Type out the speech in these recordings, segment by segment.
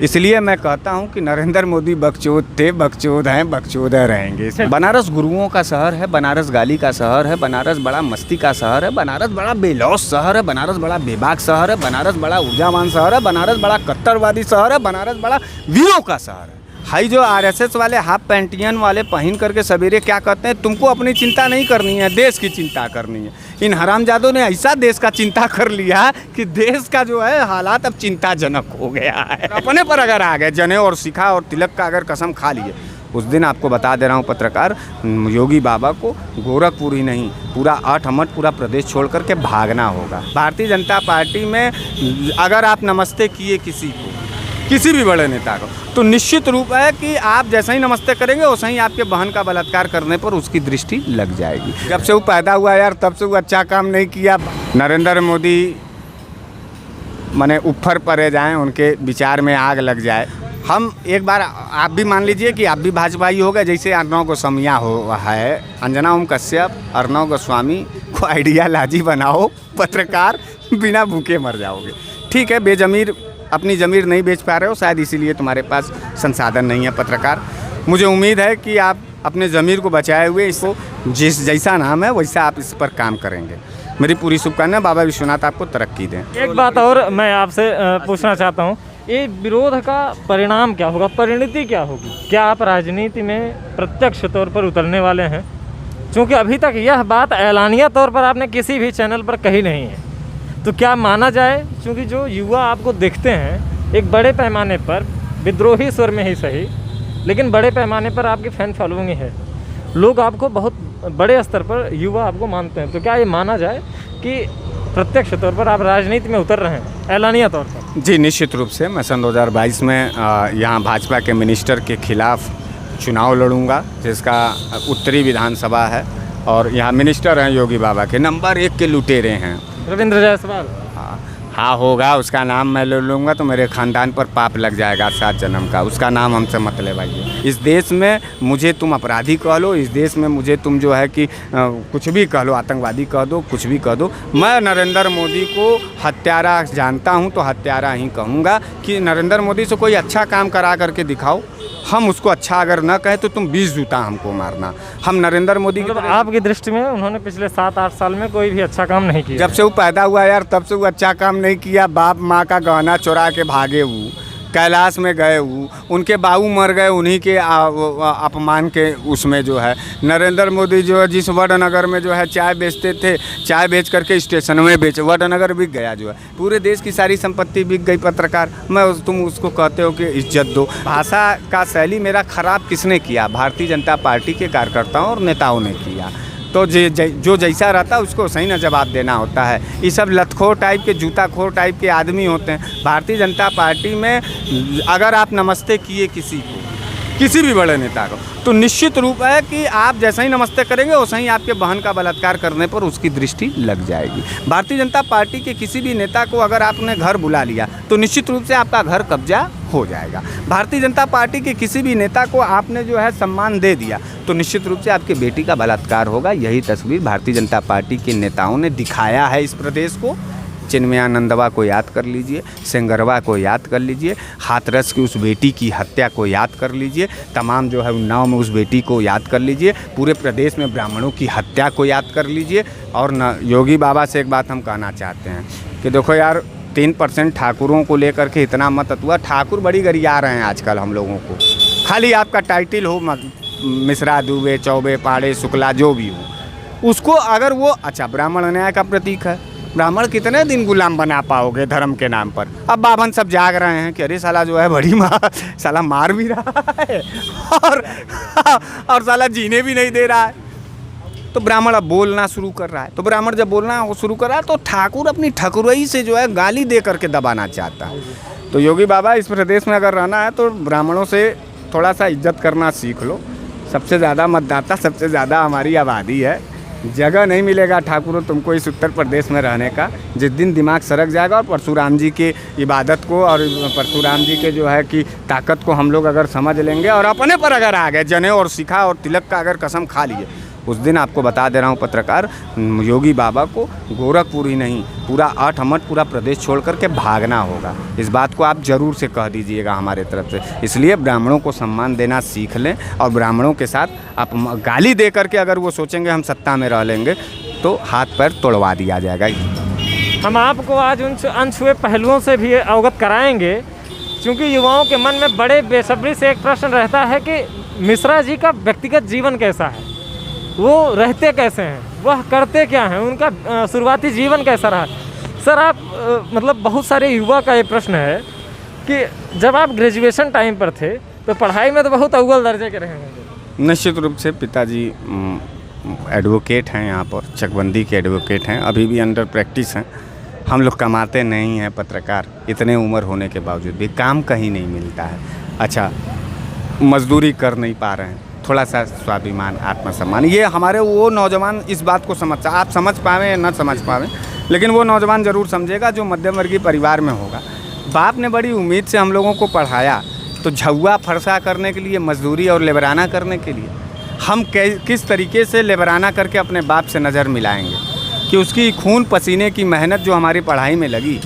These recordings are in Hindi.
इसलिए मैं कहता हूं कि नरेंद्र मोदी बकचोद थे, बकचोद हैं, बकचोद रहेंगे। बनारस गुरुओं का शहर है, बनारस गाली का शहर है, बनारस बड़ा मस्ती का शहर है, बनारस बड़ा बेलौस शहर है, बनारस बड़ा बेबाक शहर है, बनारस बड़ा ऊर्जावान शहर है, बनारस बड़ा कट्टरवादी शहर है, बनारस बड़ा वीरों का शहर है। हाई जो आरएसएस वाले हाफ पैंटियन वाले पहन करके सवेरे क्या कहते हैं, तुमको अपनी चिंता नहीं करनी है, देश की चिंता करनी है। इन हरामजादों ने ऐसा देश का चिंता कर लिया कि देश का जो है हालात अब चिंताजनक हो गया है। अपने पर अगर आ गए, जने और शिखा और तिलक का अगर कसम खा लिए, उस दिन आपको बता दे रहा हूँ पत्रकार, योगी बाबा को गोरखपुर ही नहीं पूरा 8 अमठ पूरा प्रदेश छोड़ करके भागना होगा। भारतीय जनता पार्टी में अगर आप नमस्ते किए किसी को, किसी भी बड़े नेता को, तो निश्चित रूप है कि आप जैसा ही नमस्ते करेंगे वैसा ही आपके बहन का बलात्कार करने पर उसकी दृष्टि लग जाएगी। जब से वो पैदा हुआ यार तब से वो अच्छा काम नहीं किया। नरेंद्र मोदी माने ऊपर परे जाएं, उनके विचार में आग लग जाए। हम एक बार आप भी मान लीजिए कि आप भी भाजपा ही हो गए, जैसे अर्नव गोस्वामिया हो है, अंजना ओम कश्यप, अर्नव गोस्वामी को आइडिया लाजी बनाओ पत्रकार, बिना भूखे मर जाओगे। ठीक है, बेजमीर अपनी ज़मीर नहीं बेच पा रहे हो, शायद इसीलिए तुम्हारे पास संसाधन नहीं है पत्रकार। मुझे उम्मीद है कि आप अपने ज़मीर को बचाए हुए इसको जैसा नाम है वैसा आप इस पर काम करेंगे। मेरी पूरी शुभकामनाएं, बाबा विश्वनाथ आपको तरक्की दें। एक बात और मैं आपसे पूछना चाहता हूँ, ये विरोध का परिणाम क्या होगा, परिणति क्या होगी? क्या आप राजनीति में प्रत्यक्ष तौर पर उतरने वाले हैं? क्योंकि अभी तक यह बात ऐलानिया तौर पर आपने किसी भी चैनल पर कही नहीं है, तो क्या माना जाए, क्योंकि जो युवा आपको देखते हैं एक बड़े पैमाने पर, विद्रोही स्वर में ही सही, लेकिन बड़े पैमाने पर आपकी फैन फॉलोइंग है, लोग आपको बहुत बड़े स्तर पर युवा आपको मानते हैं, तो क्या ये माना जाए कि प्रत्यक्ष तौर पर आप राजनीति में उतर रहे हैं ऐलानिया तौर पर? जी निश्चित रूप से मैं सन 2022 में यहाँ भाजपा के मिनिस्टर के खिलाफ चुनाव लड़ूंगा, जिसका उत्तरी विधानसभा है, और यहाँ मिनिस्टर हैं योगी बाबा के, नंबर 1 के लुटेरे हैं रविंद्र जायसवाल। हाँ होगा, उसका नाम मैं ले लूँगा तो मेरे ख़ानदान पर पाप लग जाएगा 7 जन्म का। उसका नाम हमसे मत लेवाइए। इस देश में मुझे तुम अपराधी कह लो, इस देश में मुझे तुम जो है कि कुछ भी कह लो, आतंकवादी कह दो, कुछ भी कह दो, मैं नरेंद्र मोदी को हत्यारा जानता हूँ तो हत्यारा ही कहूँगा। कि नरेंद्र मोदी से कोई अच्छा काम करा करके दिखाओ, हम उसको अच्छा अगर न कहें तो तुम 20 जूता हमको मारना। हम नरेंद्र मोदी मतलब आपकी दृष्टि में उन्होंने पिछले 7-8 साल में कोई भी अच्छा काम नहीं किया? जब से वो पैदा हुआ यार तब से वो अच्छा काम नहीं किया। बाप माँ का गहना चुरा के भागे, वो कैलाश में गए, वो उनके बाबू मर गए, उन्हीं के अपमान के उसमें जो है नरेंद्र मोदी जो है, जिस वडनगर में जो है चाय बेचते थे, चाय बेच करके स्टेशन में बेचे, वडनगर बिक गया, जो है पूरे देश की सारी संपत्ति बिक गई। पत्रकार तुम उसको कहते हो कि इज्जत दो। भाषा का शैली मेरा खराब किसने किया? भारतीय जनता पार्टी के कार्यकर्ताओं और नेताओं ने किया। तो जो जैसा रहता है उसको सही ना जवाब देना होता है। ये सब लतखोर टाइप के, जूताखोर टाइप के आदमी होते हैं। भारतीय जनता पार्टी में अगर आप नमस्ते किए किसी को, किसी भी बड़े नेता को, तो निश्चित रूप है कि आप जैसा ही नमस्ते करेंगे वैसा ही आपके बहन का बलात्कार करने पर उसकी दृष्टि लग जाएगी। भारतीय जनता पार्टी के किसी भी नेता को अगर आपने घर बुला लिया तो निश्चित रूप से आपका घर कब्जा हो जाएगा। भारतीय जनता पार्टी के किसी भी नेता को आपने जो है सम्मान दे दिया तो निश्चित रूप से आपकी बेटी का बलात्कार होगा। यही तस्वीर भारतीय जनता पार्टी के नेताओं ने दिखाया है इस प्रदेश को। चिन्मयानंदवा को याद कर लीजिए, सेंगरवा को याद कर लीजिए, हाथरस की उस बेटी की हत्या को याद कर लीजिए, तमाम जो है उन्नाव में उस बेटी को याद कर लीजिए, पूरे प्रदेश में ब्राह्मणों की हत्या को याद कर लीजिए। और न योगी बाबा से एक बात हम कहना चाहते हैं कि देखो यार, 3% ठाकुरों को लेकर के इतना मत हुआ। ठाकुर बड़ी गरिया रहे हैं आजकल हम लोगों को, खाली आपका टाइटल हो, मिश्रा, दुबे, चौबे, पाड़े, शुक्ला, जो भी हो, उसको अगर वो अच्छा ब्राह्मण अन्याय का प्रतीक है। ब्राह्मण कितने दिन गुलाम बना पाओगे धर्म के नाम पर? अब बाभन सब जाग रहे हैं कि अरे साला जो है बड़ी साला मार भी रहा है और साला जीने भी नहीं दे रहा है। तो ब्राह्मण अब बोलना शुरू कर रहा है। तो ब्राह्मण जब बोलना शुरू कर रहा है तो ठाकुर अपनी ठकुरई से जो है गाली दे करके दबाना चाहता है। तो योगी बाबा इस प्रदेश में अगर रहना है तो ब्राह्मणों से थोड़ा सा इज्जत करना सीख लो। सबसे ज़्यादा मतदाता, सबसे ज़्यादा हमारी आबादी है। जगह नहीं मिलेगा ठाकुरों तुमको इस उत्तर प्रदेश में रहने का। जिस दिन दिमाग सरक जाएगा और परशुराम जी के इबादत को और परशुराम जी के जो है कि ताकत को हम लोग अगर समझ लेंगे और अपने पर अगर आ गए, जने और शिखा और तिलक का अगर कसम खा लिए, उस दिन आपको बता दे रहा हूँ पत्रकार, योगी बाबा को गोरखपुर ही नहीं पूरा 8 अमठ पूरा प्रदेश छोड़ करके भागना होगा। इस बात को आप ज़रूर से कह दीजिएगा हमारे तरफ से। इसलिए ब्राह्मणों को सम्मान देना सीख लें और ब्राह्मणों के साथ आप गाली दे करके अगर वो सोचेंगे हम सत्ता में रह लेंगे तो हाथ पैर तोड़वा दिया जाएगा। हम आपको आज उन अनछुए पहलुओं से भी अवगत कराएंगे, क्योंकि युवाओं के मन में बड़े बेसब्री से एक प्रश्न रहता है कि मिश्रा जी का व्यक्तिगत जीवन कैसा है, वो रहते कैसे हैं, वह करते क्या हैं, उनका शुरुआती जीवन कैसा रहा। सर आप मतलब बहुत सारे युवा का ये प्रश्न है कि जब आप ग्रेजुएशन टाइम पर थे तो पढ़ाई में तो बहुत अव्वल दर्जे के रहे होंगे। निश्चित रूप से पिताजी एडवोकेट हैं, यहाँ पर चकबंदी के एडवोकेट हैं, अभी भी अंडर प्रैक्टिस हैं। हम लोग कमाते नहीं हैं पत्रकार, इतने उम्र होने के बावजूद भी काम कहीं नहीं मिलता है। अच्छा, मजदूरी कर नहीं पा रहे हैं, थोड़ा सा स्वाभिमान आत्मसम्मान, ये हमारे वो नौजवान इस बात को समझता, आप समझ पावें या न समझ पावें, लेकिन वो नौजवान ज़रूर समझेगा जो मध्यम वर्गीय परिवार में होगा। बाप ने बड़ी उम्मीद से हम लोगों को पढ़ाया, तो झुआ फरसा करने के लिए, मजदूरी और लेबराना करने के लिए हम किस तरीके से लेबराना करके अपने बाप से नज़र मिलाएंगे कि उसकी खून पसीने की मेहनत जो हमारी पढ़ाई में लगी,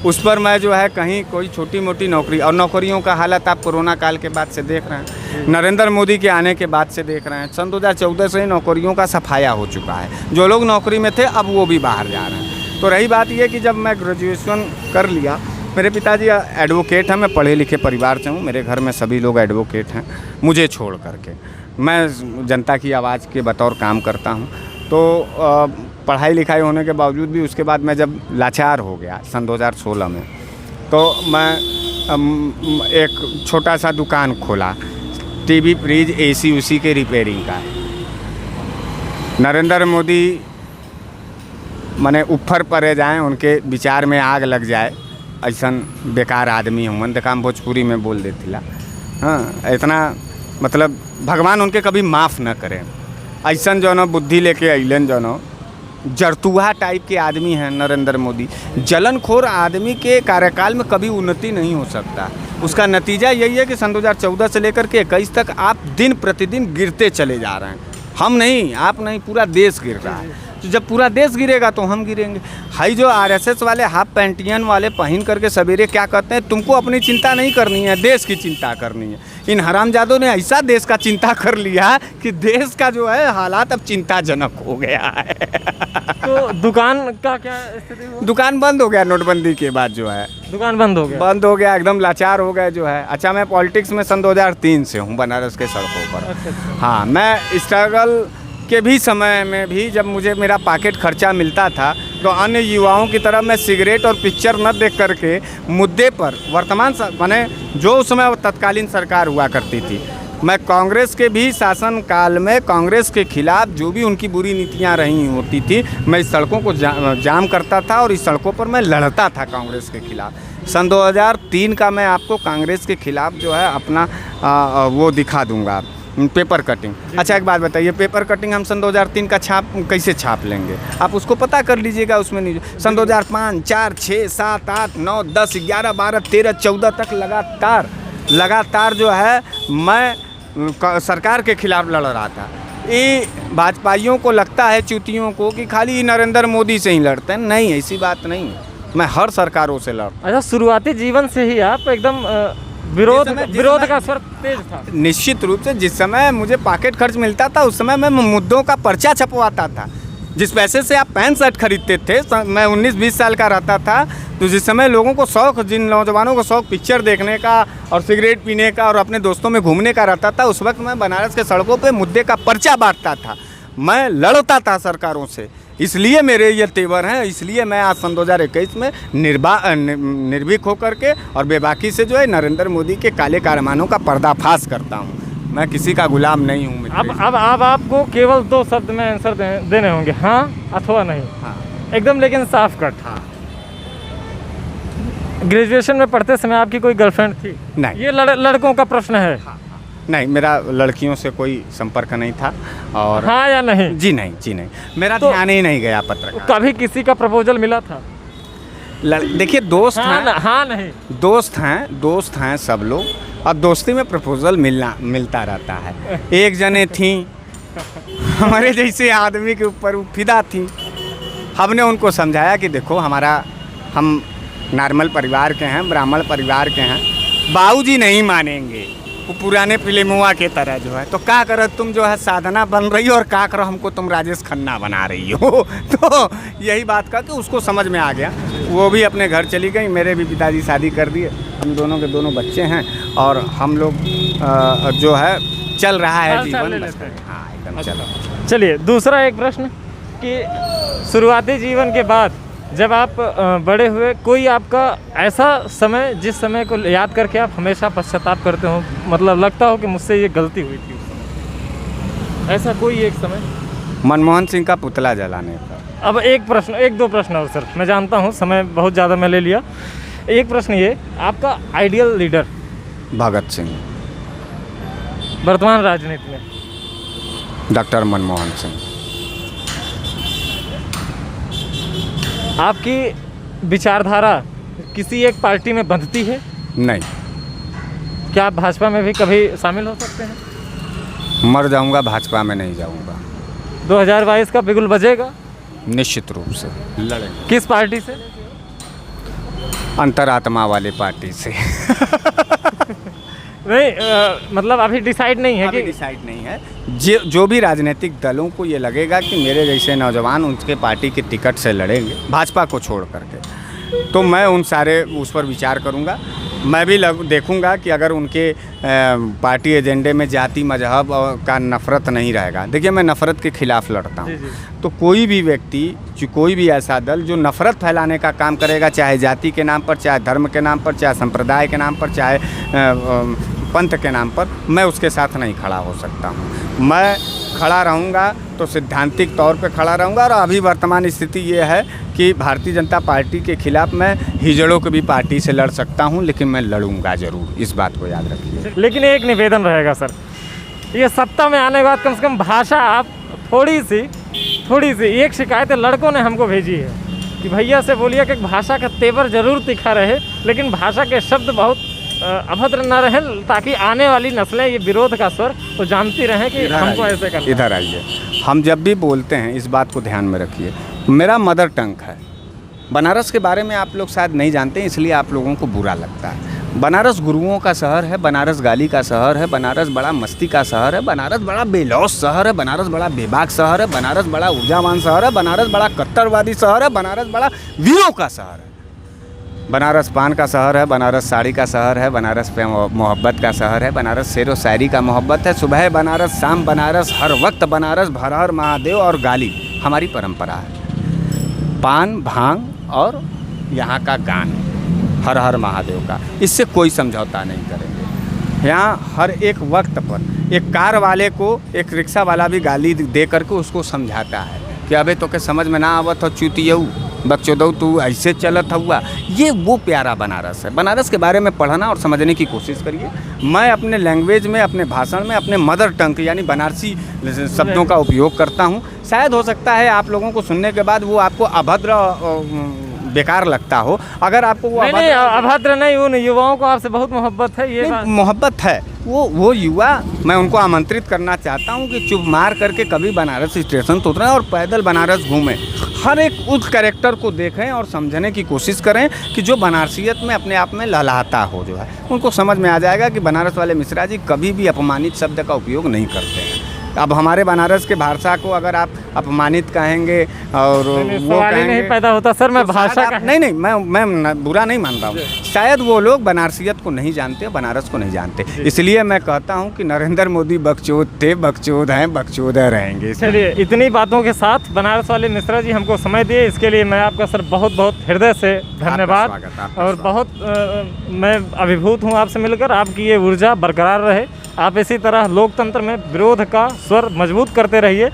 उस पर मैं जो है कहीं कोई छोटी मोटी नौकरी, और नौकरियों का हालत आप कोरोना काल के बाद से देख रहे हैं, नरेंद्र मोदी के आने के बाद से देख रहे हैं। सन 2014 से ही नौकरियों का सफाया हो चुका है, जो लोग नौकरी में थे अब वो भी बाहर जा रहे हैं। तो रही बात ये कि जब मैं ग्रेजुएशन कर लिया, मेरे पिताजी एडवोकेट हैं, मैं पढ़े लिखे परिवार से हूँ, मेरे घर में सभी लोग एडवोकेट हैं, मुझे छोड़ करके मैं जनता की आवाज़ के बतौर काम करता हूँ। तो पढ़ाई लिखाई होने के बावजूद भी उसके बाद मैं जब लाचार हो गया सन 2016 में, तो मैं एक छोटा सा दुकान खोला, टीवी फ्रिज एसी उसी के रिपेयरिंग का। नरेंद्र मोदी मने ऊपर परे जाएं, उनके विचार में आग लग जाए, ऐसा बेकार आदमी हूँ, देखा हम भोजपुरी में बोल देतीला। हाँ, इतना मतलब भगवान उनके कभी माफ़ न करें। ऐसा जो न बुद्धि लेके अइलन, जो न जरतुहा टाइप के आदमी हैं नरेंद्र मोदी। जलनखोर आदमी के कार्यकाल में कभी उन्नति नहीं हो सकता। उसका नतीजा यही है कि सन 2014 से लेकर के 21 तक आप दिन प्रतिदिन गिरते चले जा रहे हैं। हम नहीं, आप नहीं, पूरा देश गिर रहा है। तो जब पूरा देश गिरेगा तो हम गिरेंगे। हाई जो आरएसएस वाले हाफ पैंटियन वाले पहन करके सवेरे क्या कहते हैं, तुमको अपनी चिंता नहीं करनी है, देश की चिंता करनी है। इन हरामजादों ने ऐसा देश का चिंता कर लिया कि देश का जो है हालात अब चिंताजनक हो गया है। तो दुकान का क्या स्थिति हुआ? दुकान बंद हो गया नोटबंदी के बाद, जो है दुकान बंद हो गया, एकदम लाचार हो गए जो है। अच्छा, मैं पॉलिटिक्स में सन 2003 से हूँ, बनारस के सड़कों पर। अच्छा। हाँ, मैं स्ट्रगल के भी समय में भी जब मुझे मेरा पॉकेट खर्चा मिलता था तो अन्य युवाओं की तरह मैं सिगरेट और पिक्चर न देख करके मुद्दे पर वर्तमान माने जो उस समय तत्कालीन सरकार हुआ करती थी, मैं कांग्रेस के भी शासन काल में कांग्रेस के खिलाफ जो भी उनकी बुरी नीतियां रही होती थी, मैं इस सड़कों को जाम करता था और इस सड़कों पर मैं लड़ता था कांग्रेस के खिलाफ। सन 2003 का मैं आपको कांग्रेस के खिलाफ जो है अपना वो दिखा दूंगा, पेपर कटिंग। अच्छा, एक बात बताइए, पेपर कटिंग हम सन 2003 का कैसे छाप लेंगे? आप उसको पता कर लीजिएगा। उसमें नहीं, सन 2005, 4, 6, 7, 8, 9, 10, 11, 12, 13, 14 तक लगातार जो है मैं सरकार के खिलाफ लड़ रहा था। ये भाजपाइयों को लगता है, चूतियों को, कि खाली नरेंद्र मोदी से ही लड़ते हैं। नहीं, ऐसी बात नहीं है, मैं हर सरकारों से लड़ता। अच्छा, शुरुआती जीवन से ही आप एकदम विरोध का स्वर तेज था? निश्चित रूप से। जिस समय मुझे पॉकेट खर्च मिलता था उस समय मैं मुद्दों का पर्चा छपवाता था। जिस पैसे से आप पैंट शर्ट खरीदते थे, मैं 19-20 साल का रहता था, तो जिस समय लोगों को शौक़, जिन नौजवानों को शौक़ पिक्चर देखने का और सिगरेट पीने का और अपने दोस्तों में घूमने का रहता था, उस वक्त मैं बनारस के सड़कों पे मुद्दे का पर्चा बांटता था, मैं लड़ता था सरकारों से। इसलिए मेरे ये तेवर हैं, इसलिए मैं आज सन 2021 में निर्भीक होकर के और बेबाकी से जो है नरेंद्र मोदी के काले कारनामों का पर्दाफाश करता हूँ। मैं किसी का गुलाम नहीं हूँ। अब आपको केवल 2 शब्द में आंसर देने होंगे, हाँ अथवा नहीं। हाँ, एकदम लेकिन साफ कट। हाँ। ग्रेजुएशन में पढ़ते समय आपकी कोई गर्लफ्रेंड थी? नहीं। ये लड़कों का प्रश्न है। हाँ। नहीं, मेरा लड़कियों से कोई संपर्क नहीं था। और हाँ या नहीं? जी नहीं, मेरा तो ध्यान ही नहीं गया पत्रकार। कभी किसी का प्रपोजल मिला था? देखिए, दोस्त हैं। हाँ नहीं, दोस्त हैं सब लोग, और दोस्ती में प्रपोजल मिलता रहता है। एक जने थी हमारे जैसे आदमी के ऊपर वो फिदा थी। हमने उनको समझाया कि देखो हम नॉर्मल परिवार के हैं, ब्राह्मण परिवार के हैं, बाबूजी नहीं मानेंगे, वो पुराने फिल्मुआ के तरह जो है, तो क्या करो तुम जो है साधना बन रही हो और क्या करो हमको तुम राजेश खन्ना बना रही हो। तो यही बात का कि उसको समझ में आ गया, वो भी अपने घर चली गई, मेरे भी पिताजी शादी कर दिए, हम दोनों के दोनों बच्चे हैं और हम लोग जो है चल रहा है जीवन। हाँ एकदम चलो। चलिए दूसरा एक प्रश्न कि शुरुआती जीवन के बाद जब आप बड़े हुए, कोई आपका ऐसा समय जिस समय को याद करके आप हमेशा पश्चाताप करते हो, मतलब लगता हो कि मुझसे ये गलती हुई थी उस समय, ऐसा कोई एक समय? मनमोहन सिंह का पुतला जलाने पर। अब एक दो प्रश्न और सर, मैं जानता हूँ समय बहुत ज़्यादा मैं ले लिया। एक प्रश्न ये, आपका आइडियल लीडर? भगत सिंह। वर्तमान राजनीति में? डॉक्टर मनमोहन सिंह। आपकी विचारधारा किसी एक पार्टी में बंधती है? नहीं। क्या आप भाजपा में भी कभी शामिल हो सकते हैं? मर जाऊंगा, भाजपा में नहीं जाऊंगा। 2022 का बिगुल बजेगा? निश्चित रूप से लड़ेंगे। किस पार्टी से? अंतरात्मा वाली पार्टी से। नहीं मतलब अभी डिसाइड नहीं है अभी कि? डिसाइड नहीं है। जो भी राजनीतिक दलों को ये लगेगा कि मेरे जैसे नौजवान उनके पार्टी के टिकट से लड़ेंगे भाजपा को छोड़ करके, तो मैं उन सारे उस पर विचार करूंगा। मैं भी देखूंगा कि अगर उनके पार्टी एजेंडे में जाति मजहब का नफ़रत नहीं रहेगा। देखिए मैं नफ़रत के खिलाफ़ लड़ता हूँ, तो कोई भी व्यक्ति, कोई भी ऐसा दल जो नफ़रत फैलाने का काम करेगा, चाहे जाति के नाम पर, चाहे धर्म के नाम पर, चाहे संप्रदाय के नाम पर, चाहे पंथ के नाम पर, मैं उसके साथ नहीं खड़ा हो सकता हूँ। मैं खड़ा रहूँगा तो सिद्धांतिक तौर पे खड़ा रहूँगा। और अभी वर्तमान स्थिति ये है कि भारतीय जनता पार्टी के खिलाफ़ मैं हिजड़ों की भी पार्टी से लड़ सकता हूँ, लेकिन मैं लड़ूंगा ज़रूर, इस बात को याद रखिए। लेकिन एक निवेदन रहेगा सर, ये सत्ता में आने के बाद कम से कम भाषा आप थोड़ी सी एक शिकायत लड़कों ने हमको भेजी है कि भैया से बोलिए कि भाषा का तेवर ज़रूर तीखा रहे, लेकिन भाषा के शब्द बहुत अभद्र न रहे, ताकि आने वाली नस्लें ये विरोध का स्वर तो जानती रहें कि हमको ऐसे करना। इधर आइए, हम जब भी बोलते हैं इस बात को ध्यान में रखिए, मेरा मदर टंग है। बनारस के बारे में आप लोग शायद नहीं जानते, इसलिए आप लोगों को बुरा लगता है। बनारस गुरुओं का शहर है, बनारस गाली का शहर है, बनारस बड़ा मस्ती का शहर है, बनारस बड़ा बेलौस शहर है, बनारस बड़ा बेबाक शहर है, बनारस बड़ा ऊर्जावान शहर है, बनारस बड़ा कट्टरवादी शहर है, बनारस बड़ा वीरों का शहर है। बनारस पान का शहर है, बनारस साड़ी का शहर है, बनारस पे मोहब्बत का शहर है, बनारस शेर व शायरी का मोहब्बत है। सुबह बनारस, शाम बनारस, हर वक्त बनारस, हर हर महादेव और गाली हमारी परंपरा है। पान, भांग और यहाँ का गान हर हर महादेव का, इससे कोई समझौता नहीं करेंगे। यहाँ हर एक वक्त पर एक कार वाले को एक रिक्शा वाला भी गाली दे करके उसको समझाता है कि अबे तो के समझ में ना आवत हो चूतियऊ बकचोदऊ तू ऐसे चलत हुआ। ये वो प्यारा बनारस है। बनारस के बारे में पढ़ना और समझने की कोशिश करिए। मैं अपने लैंग्वेज में, अपने भाषण में, अपने मदर टंग यानी बनारसी शब्दों का उपयोग करता हूँ। शायद हो सकता है आप लोगों को सुनने के बाद वो आपको अभद्र बेकार लगता हो। अगर आपको वो अभद्र नहीं, उन युवाओं को आपसे बहुत मोहब्बत है, ये मोहब्बत है। वो युवा, मैं उनको आमंत्रित करना चाहता हूँ कि चुप मार करके कभी बनारस स्टेशन तो उतरें और पैदल बनारस घूमें। हर एक उस कैरेक्टर को देखें और समझने की कोशिश करें कि जो बनारसियत में अपने आप में लहलहाता हो, जो है उनको समझ में आ जाएगा कि बनारस वाले मिश्रा जी कभी भी अपमानित शब्द का उपयोग नहीं करते हैं। अब हमारे बनारस के भाषा को अगर आप अपमानित कहेंगे और वो कहेंगे, नहीं पैदा होता सर। मैं तो भाषा का नहीं, मैं बुरा नहीं मान रहा हूँ। शायद वो लोग बनारसियत को नहीं जानते, बनारस को नहीं जानते। इसलिए मैं कहता हूँ कि नरेंद्र मोदी बकचोद थे, बकचोद हैं, बकचोद रहेंगे। चलिए, इतनी बातों के साथ बनारस वाले मिश्रा जी हमको समय दिए, इसके लिए मैं आपका सर बहुत बहुत हृदय से धन्यवाद। और बहुत मैं अभिभूत हूँ आपसे मिलकर। आपकी ये ऊर्जा बरकरार रहे, आप इसी तरह लोकतंत्र में विरोध का स्वर मजबूत करते रहिए।